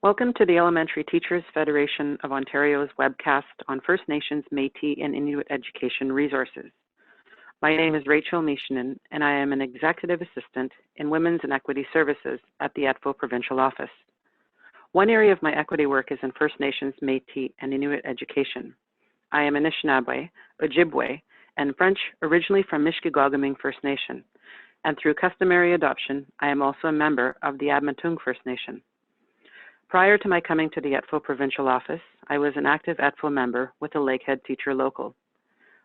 Welcome to the Elementary Teachers Federation of Ontario's webcast on First Nations, Métis, and Inuit education resources. My name is Rachel Mishinen, and I am an Executive Assistant in Women's and Equity Services at the ETFO Provincial Office. One area of my equity work is in First Nations, Métis, and Inuit education. I am Anishinaabe, Ojibwe, and French, originally from Mishkegawgaming First Nation, and through customary adoption, I am also a member of the Admatung First Nation. Prior to my coming to the ETFO Provincial Office, I was an active ETFO member with the Lakehead Teacher Local.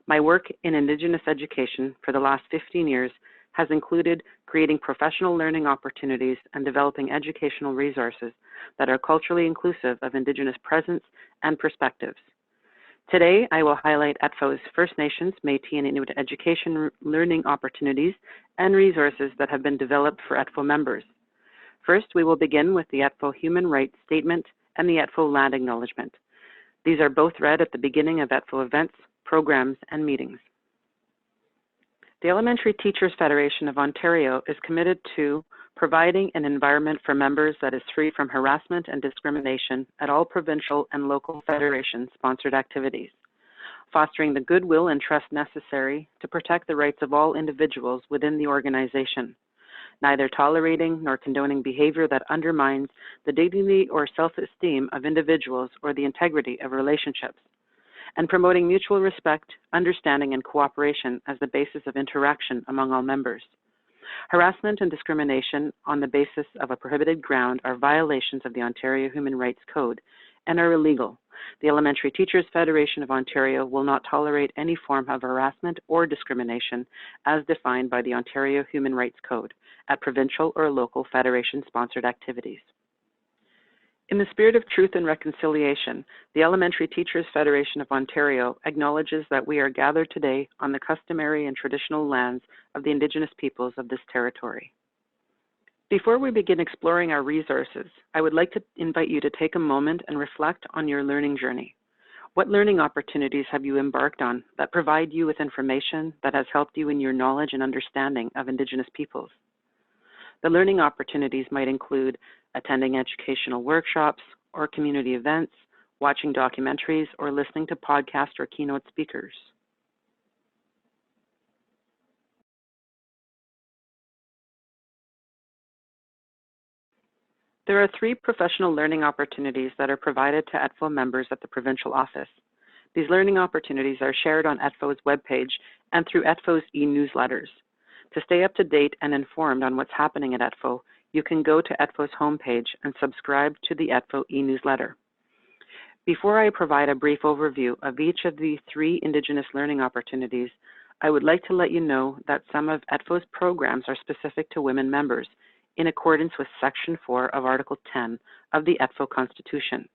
My work in Indigenous education for the last 15 years has included creating professional learning opportunities and developing educational resources that are culturally inclusive of Indigenous presence and perspectives. Today, I will highlight ETFO's First Nations, Métis, and Inuit education learning opportunities and resources that have been developed for ETFO members. First, we will begin with the ETFO Human Rights Statement and the ETFO Land Acknowledgement. These are both read at the beginning of ETFO events, programs, and meetings. The Elementary Teachers Federation of Ontario is committed to providing an environment for members that is free from harassment and discrimination at all provincial and local federation-sponsored activities, fostering the goodwill and trust necessary to protect the rights of all individuals within the organization, neither tolerating nor condoning behavior that undermines the dignity or self-esteem of individuals or the integrity of relationships, and promoting mutual respect, understanding, and cooperation as the basis of interaction among all members. Harassment and discrimination on the basis of a prohibited ground are violations of the Ontario Human Rights Code and are illegal. The Elementary Teachers Federation of Ontario will not tolerate any form of harassment or discrimination as defined by the Ontario Human Rights Code at provincial or local federation-sponsored activities. In the spirit of truth and reconciliation, the Elementary Teachers Federation of Ontario acknowledges that we are gathered today on the customary and traditional lands of the Indigenous peoples of this territory. Before we begin exploring our resources, I would like to invite you to take a moment and reflect on your learning journey. What learning opportunities have you embarked on that provide you with information that has helped you in your knowledge and understanding of Indigenous peoples? The learning opportunities might include attending educational workshops or community events, watching documentaries, or listening to podcasts or keynote speakers. There are 3 professional learning opportunities that are provided to ETFO members at the provincial office. These learning opportunities are shared on ETFO's webpage and through ETFO's e-newsletters. To stay up to date and informed on what's happening at ETFO, you can go to ETFO's homepage and subscribe to the ETFO e-newsletter. Before I provide a brief overview of each of the 3 Indigenous learning opportunities, I would like to let you know that some of ETFO's programs are specific to women members, in accordance with Section 4 of Article 10 of the ETFO Constitution.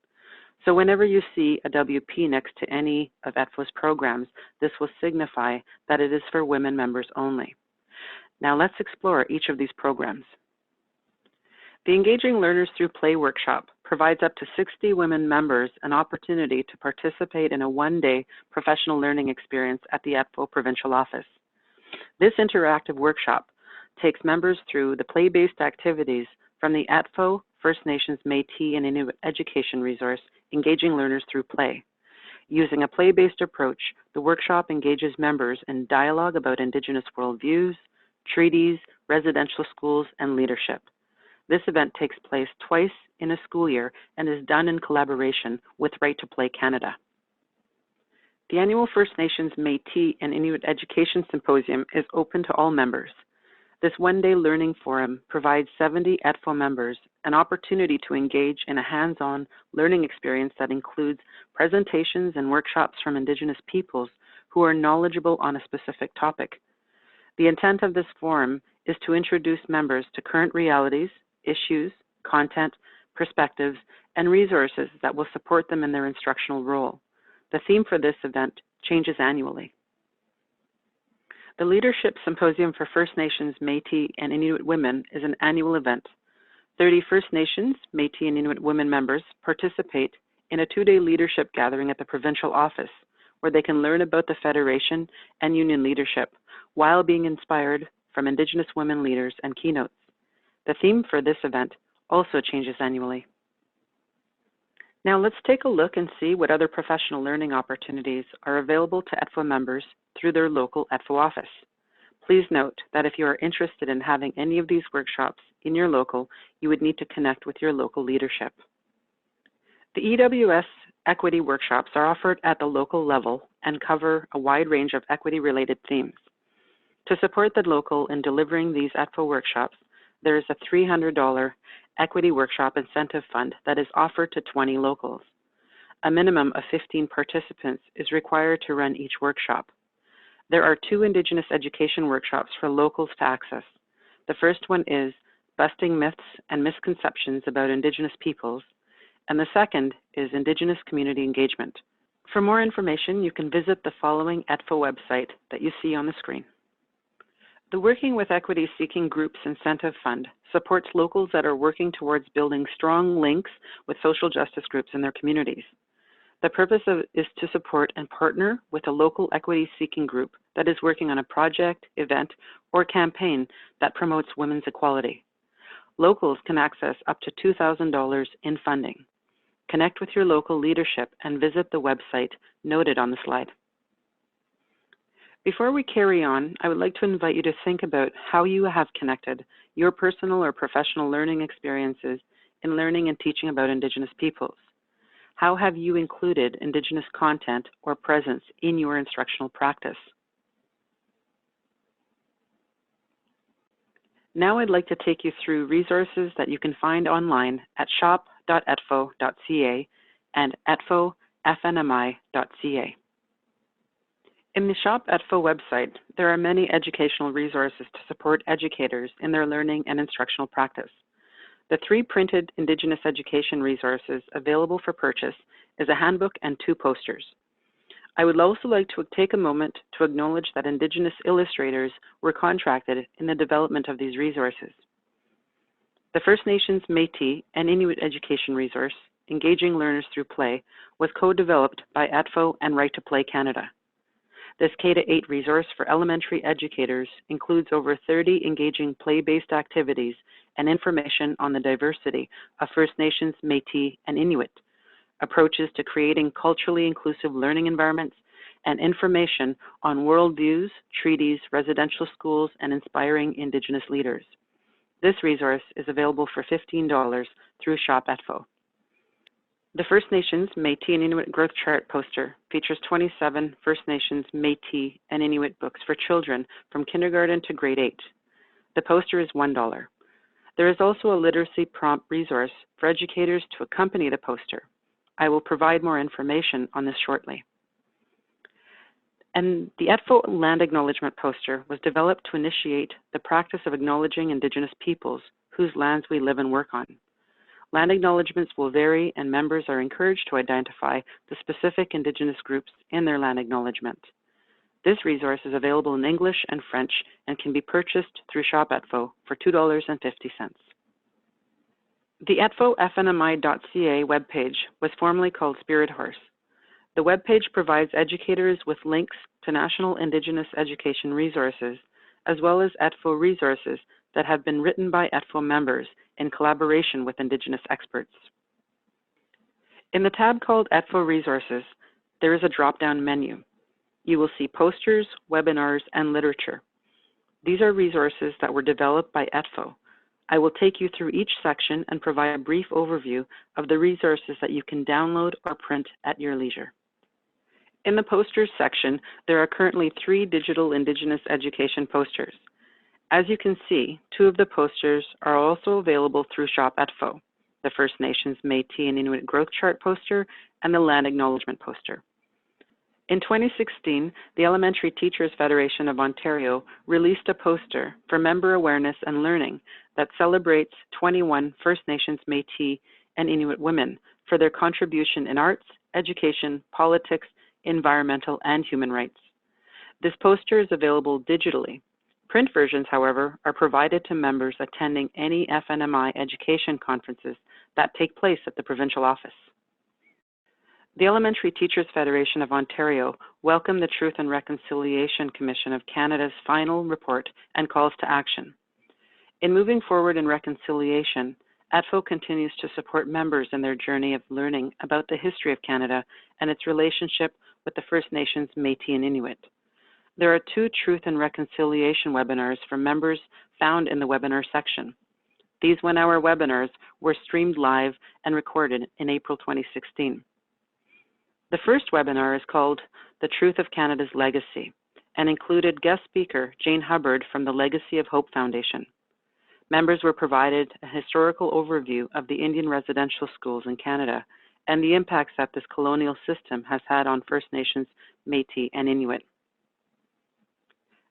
So whenever you see a WP next to any of ETFO's programs, this will signify that it is for women members only. Now let's explore each of these programs. The Engaging Learners Through Play workshop provides up to 60 women members an opportunity to participate in a one-day professional learning experience at the ETFO Provincial Office. This interactive workshop takes members through the play-based activities from the ETFO First Nations, Métis, and Inuit education resource, Engaging Learners Through Play. Using a play-based approach, the workshop engages members in dialogue about Indigenous worldviews, treaties, residential schools, and leadership. This event takes place twice in a school year and is done in collaboration with Right to Play Canada. The annual First Nations, Métis, and Inuit Education Symposium is open to all members. This one-day learning forum provides 70 ETFO members an opportunity to engage in a hands-on learning experience that includes presentations and workshops from Indigenous peoples who are knowledgeable on a specific topic. The intent of this forum is to introduce members to current realities, issues, content, perspectives, and resources that will support them in their instructional role. The theme for this event changes annually. The Leadership Symposium for First Nations, Métis, and Inuit Women is an annual event. 30 First Nations, Métis, and Inuit women members participate in a 2-day leadership gathering at the provincial office, where they can learn about the Federation and union leadership while being inspired from Indigenous women leaders and keynotes. The theme for this event also changes annually. Now let's take a look and see what other professional learning opportunities are available to ETFO members through their local ETFO office. Please note that if you are interested in having any of these workshops in your local, you would need to connect with your local leadership. The EWS equity workshops are offered at the local level and cover a wide range of equity-related themes. To support the local in delivering these ETFO workshops, there is a $300 Equity Workshop Incentive Fund that is offered to 20 locals. A minimum of 15 participants is required to run each workshop. There are 2 Indigenous education workshops for locals to access. The first one is Busting Myths and Misconceptions about Indigenous Peoples, and the second is Indigenous Community Engagement. For more information, you can visit the following ETFO website that you see on the screen. The Working with Equity Seeking Groups Incentive Fund supports locals that are working towards building strong links with social justice groups in their communities. The purpose is to support and partner with a local equity-seeking group that is working on a project, event, or campaign that promotes women's equality. Locals can access up to $2,000 in funding. Connect with your local leadership and visit the website noted on the slide. Before we carry on, I would like to invite you to think about how you have connected your personal or professional learning experiences in learning and teaching about Indigenous peoples. How have you included Indigenous content or presence in your instructional practice? Now I'd like to take you through resources that you can find online at shop.etfo.ca and etfo.fnmi.ca. In the Shop ETFO website, there are many educational resources to support educators in their learning and instructional practice. The 3 printed Indigenous education resources available for purchase is a handbook and 2 posters. I would also like to take a moment to acknowledge that Indigenous illustrators were contracted in the development of these resources. The First Nations, Métis, and Inuit education resource, Engaging Learners Through Play, was co-developed by ETFO and Right to Play Canada. This K-8 resource for elementary educators includes over 30 engaging play-based activities and information on the diversity of First Nations, Métis, and Inuit, approaches to creating culturally inclusive learning environments, and information on worldviews, treaties, residential schools, and inspiring Indigenous leaders. This resource is available for $15 through Shop ETFO. The First Nations, Métis, and Inuit Growth Chart poster features 27 First Nations, Métis, and Inuit books for children from kindergarten to grade 8. The poster is $1. There is also a literacy prompt resource for educators to accompany the poster. I will provide more information on this shortly. And the ETFO Land Acknowledgement poster was developed to initiate the practice of acknowledging Indigenous peoples whose lands we live and work on. Land acknowledgements will vary, and members are encouraged to identify the specific Indigenous groups in their land acknowledgement. This resource is available in English and French and can be purchased through Shop ETFO for $2.50. The etfo.fnmi.ca webpage was formerly called Spirit Horse. The webpage provides educators with links to national Indigenous education resources, as well as ETFO resources that have been written by ETFO members in collaboration with Indigenous experts. In the tab called ETFO Resources, there is a drop-down menu. You will see posters, webinars, and literature. These are resources that were developed by ETFO. I will take you through each section and provide a brief overview of the resources that you can download or print at your leisure. In the posters section, there are currently 3 digital Indigenous education posters. As you can see, 2 of the posters are also available through Shop ETFO, the First Nations, Métis, and Inuit Growth Chart poster and the Land Acknowledgement poster. In 2016, the Elementary Teachers Federation of Ontario released a poster for member awareness and learning that celebrates 21 First Nations, Métis, and Inuit women for their contribution in arts, education, politics, environmental, and human rights. This poster is available digitally. Print versions, however, are provided to members attending any FNMI education conferences that take place at the provincial office. The Elementary Teachers Federation of Ontario welcomed the Truth and Reconciliation Commission of Canada's final report and calls to action. In moving forward in reconciliation, ATFO continues to support members in their journey of learning about the history of Canada and its relationship with the First Nations, Métis, and Inuit. There are 2 Truth and Reconciliation webinars for members found in the webinar section. These 1-hour webinars were streamed live and recorded in April 2016. The first webinar is called The Truth of Canada's Legacy and included guest speaker Jane Hubbard from the Legacy of Hope Foundation. Members were provided a historical overview of the Indian residential schools in Canada and the impacts that this colonial system has had on First Nations, Métis, and Inuit.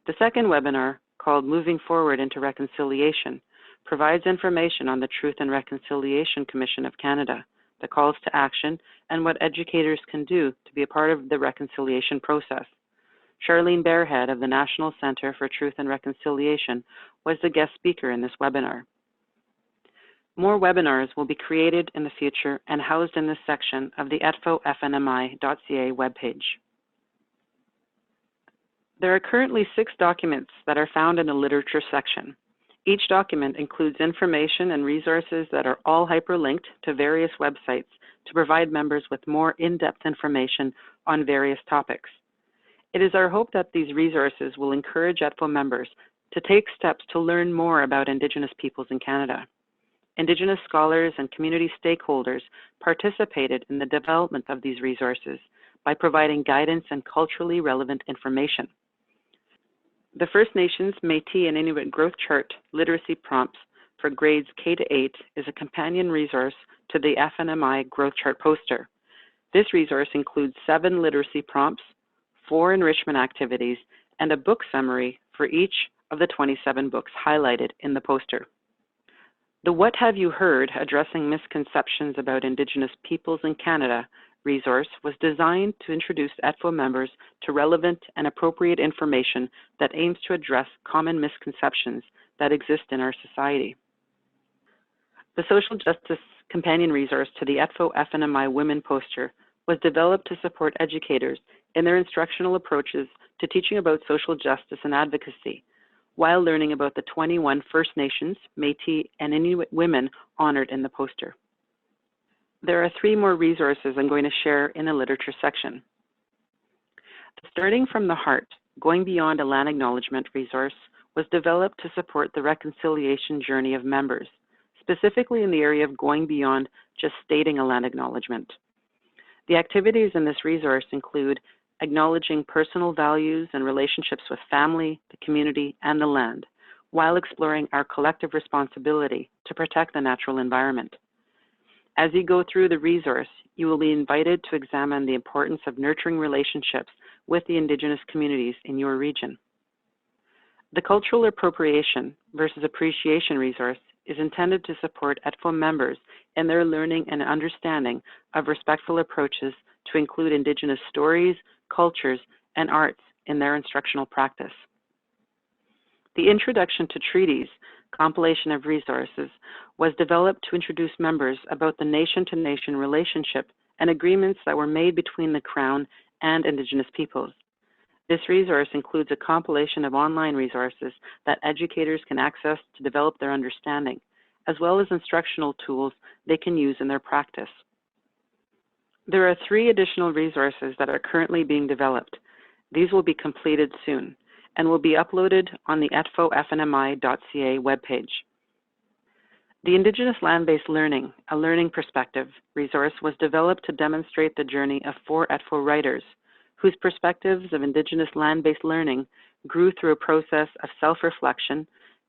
The second webinar, called Moving Forward into Reconciliation, provides information on the Truth and Reconciliation Commission of Canada, the calls to action, and what educators can do to be a part of the reconciliation process. Charlene Barehead of the National Centre for Truth and Reconciliation was the guest speaker in this webinar. More webinars will be created in the future and housed in this section of the atfofnmi.ca webpage. There are currently 6 documents that are found in the literature section. Each document includes information and resources that are all hyperlinked to various websites to provide members with more in-depth information on various topics. It is our hope that these resources will encourage ATFO members to take steps to learn more about Indigenous peoples in Canada. Indigenous scholars and community stakeholders participated in the development of these resources by providing guidance and culturally relevant information. The First Nations, Métis, and Inuit Growth Chart Literacy Prompts for grades K to 8 is a companion resource to the FNMI Growth Chart poster. This resource includes 7 literacy prompts, 4 enrichment activities, and a book summary for each of the 27 books highlighted in the poster. The What Have You Heard? Addressing Misconceptions about Indigenous Peoples in Canada resource was designed to introduce ATFO members to relevant and appropriate information that aims to address common misconceptions that exist in our society. The Social Justice Companion Resource to the ATFO FNMI Women poster was developed to support educators in their instructional approaches to teaching about social justice and advocacy, while learning about the 21 First Nations, Métis, and Inuit women honored in the poster. There are 3 more resources I'm going to share in the literature section. The Starting from the Heart, Going Beyond a Land Acknowledgement resource was developed to support the reconciliation journey of members, specifically in the area of going beyond just stating a land acknowledgement. The activities in this resource include acknowledging personal values and relationships with family, the community, and the land, while exploring our collective responsibility to protect the natural environment. As you go through the resource, you will be invited to examine the importance of nurturing relationships with the Indigenous communities in your region. The Cultural Appropriation versus Appreciation resource is intended to support ATFO members in their learning and understanding of respectful approaches to include Indigenous stories, cultures, and arts in their instructional practice. The Introduction to Treaties compilation of resources was developed to introduce members about the nation-to-nation relationship and agreements that were made between the Crown and Indigenous peoples. This resource includes a compilation of online resources that educators can access to develop their understanding, as well as instructional tools they can use in their practice. There are 3 additional resources that are currently being developed. These will be completed soon and will be uploaded on the atfofnmi.ca webpage. The Indigenous Land-Based Learning, a Learning Perspective resource was developed to demonstrate the journey of 4 ATFO writers whose perspectives of Indigenous land-based learning grew through a process of self-reflection,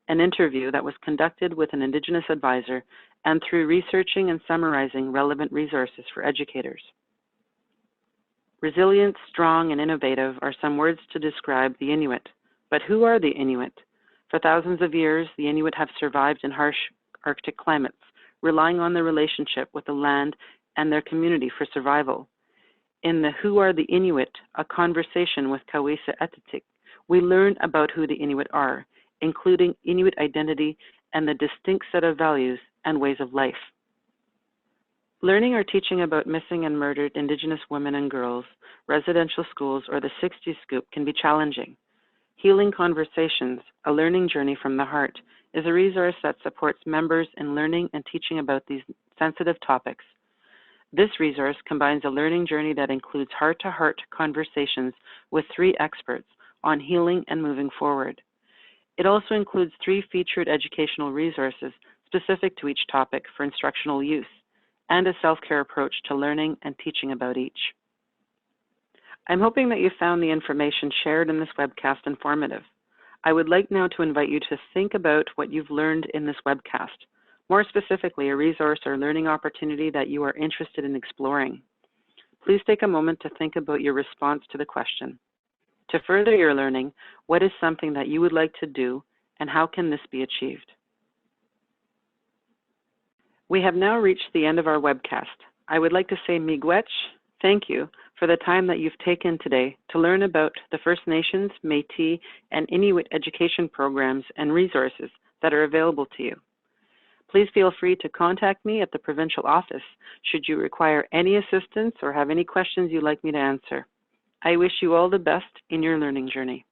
an interview that was conducted with an Indigenous advisor, and through researching and summarizing relevant resources for educators. Resilient, strong, and innovative are some words to describe the Inuit. But who are the Inuit? For thousands of years, the Inuit have survived in harsh Arctic climates, relying on their relationship with the land and their community for survival. In the Who Are the Inuit, a conversation with Kawisa Etitik, we learn about who the Inuit are, including Inuit identity and the distinct set of values and ways of life. Learning or teaching about missing and murdered Indigenous women and girls, residential schools, or the 60s Scoop can be challenging. Healing Conversations, a learning journey from the heart, is a resource that supports members in learning and teaching about these sensitive topics. This resource combines a learning journey that includes heart-to-heart conversations with 3 experts on healing and moving forward. It also includes 3 featured educational resources specific to each topic for instructional use, and a self-care approach to learning and teaching about each. I'm hoping that you found the information shared in this webcast informative. I would like now to invite you to think about what you've learned in this webcast, more specifically a resource or learning opportunity that you are interested in exploring. Please take a moment to think about your response to the question. To further your learning, what is something that you would like to do, and how can this be achieved? We have now reached the end of our webcast. I would like to say miigwech, thank you for the time that you've taken today to learn about the First Nations, Métis, and Inuit education programs and resources that are available to you. Please feel free to contact me at the provincial office should you require any assistance or have any questions you'd like me to answer. I wish you all the best in your learning journey.